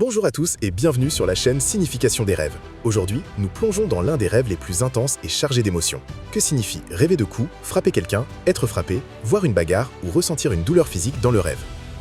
Bonjour à tous et bienvenue sur la chaîne Signification des rêves. Aujourd'hui, nous plongeons dans l'un des rêves les plus intenses et chargés d'émotions. Que signifie rêver de coups, frapper quelqu'un, être frappé, voir une bagarre ou ressentir une douleur physique dans le rêve?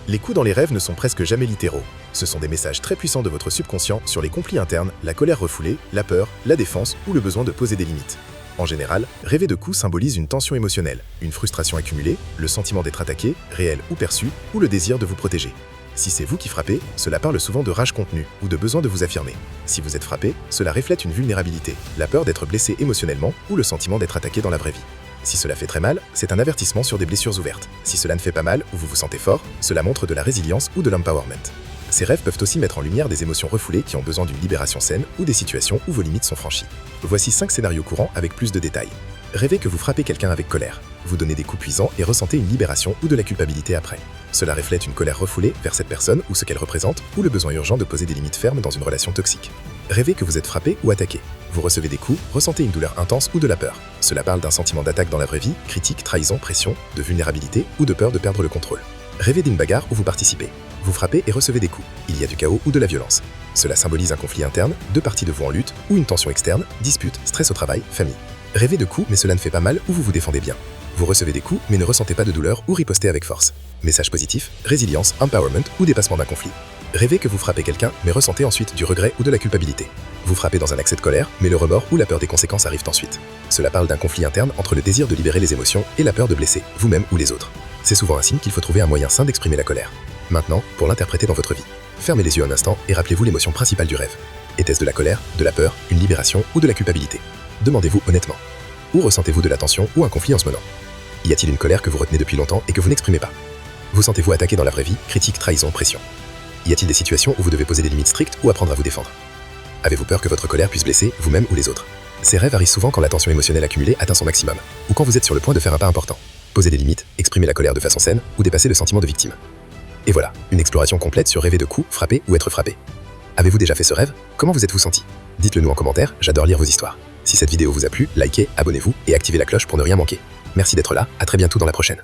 Les coups dans les rêves ne sont presque jamais littéraux. Ce sont des messages très puissants de votre subconscient sur les conflits internes, la colère refoulée, la peur, la défense ou le besoin de poser des limites. En général, rêver de coups symbolise une tension émotionnelle, une frustration accumulée, le sentiment d'être attaqué, réel ou perçu, ou le désir de vous protéger. Si c'est vous qui frappez, cela parle souvent de rage contenue ou de besoin de vous affirmer. Si vous êtes frappé, cela reflète une vulnérabilité, la peur d'être blessé émotionnellement ou le sentiment d'être attaqué dans la vraie vie. Si cela fait très mal, c'est un avertissement sur des blessures ouvertes. Si cela ne fait pas mal ou vous vous sentez fort, cela montre de la résilience ou de l'empowerment. Ces rêves peuvent aussi mettre en lumière des émotions refoulées qui ont besoin d'une libération saine ou des situations où vos limites sont franchies. Voici 5 scénarios courants avec plus de détails. Rêvez que vous frappez quelqu'un avec colère. Vous donnez des coups puissants et ressentez une libération ou de la culpabilité après. Cela reflète une colère refoulée vers cette personne ou ce qu'elle représente, ou le besoin urgent de poser des limites fermes dans une relation toxique. Rêvez que vous êtes frappé ou attaqué. Vous recevez des coups, ressentez une douleur intense ou de la peur. Cela parle d'un sentiment d'attaque dans la vraie vie, critique, trahison, pression, de vulnérabilité ou de peur de perdre le contrôle. Rêvez d'une bagarre où vous participez. Vous frappez et recevez des coups. Il y a du chaos ou de la violence. Cela symbolise un conflit interne, deux parties de vous en lutte, ou une tension externe, dispute, stress au travail, famille. Rêvez de coups mais cela ne fait pas mal ou vous vous défendez bien. Vous recevez des coups mais ne ressentez pas de douleur ou ripostez avec force. Message positif, résilience, empowerment ou dépassement d'un conflit. Rêvez que vous frappez quelqu'un mais ressentez ensuite du regret ou de la culpabilité. Vous frappez dans un accès de colère mais le remords ou la peur des conséquences arrivent ensuite. Cela parle d'un conflit interne entre le désir de libérer les émotions et la peur de blesser, vous-même ou les autres. C'est souvent un signe qu'il faut trouver un moyen sain d'exprimer la colère. Maintenant, pour l'interpréter dans votre vie. Fermez les yeux un instant et rappelez-vous l'émotion principale du rêve. Était-ce de la colère, de la peur, une libération ou de la culpabilité? Demandez-vous honnêtement. Où ressentez-vous de la tension ou un conflit en ce moment? Y a-t-il une colère que vous retenez depuis longtemps et que vous n'exprimez pas? Vous sentez-vous attaqué dans la vraie vie, critique, trahison, pression? Y a-t-il des situations où vous devez poser des limites strictes ou apprendre à vous défendre? Avez-vous peur que votre colère puisse blesser vous-même ou les autres? Ces rêves arrivent souvent quand la tension émotionnelle accumulée atteint son maximum, ou quand vous êtes sur le point de faire un pas important. Posez des limites, exprimez la colère de façon saine ou dépassez le sentiment de victime. Et voilà, une exploration complète sur rêver de coups, frapper ou être frappé. Avez-vous déjà fait ce rêve? Comment vous êtes-vous senti? Dites-le nous en commentaire, j'adore lire vos histoires. Si cette vidéo vous a plu, likez, abonnez-vous et activez la cloche pour ne rien manquer. Merci d'être là, à très bientôt dans la prochaine.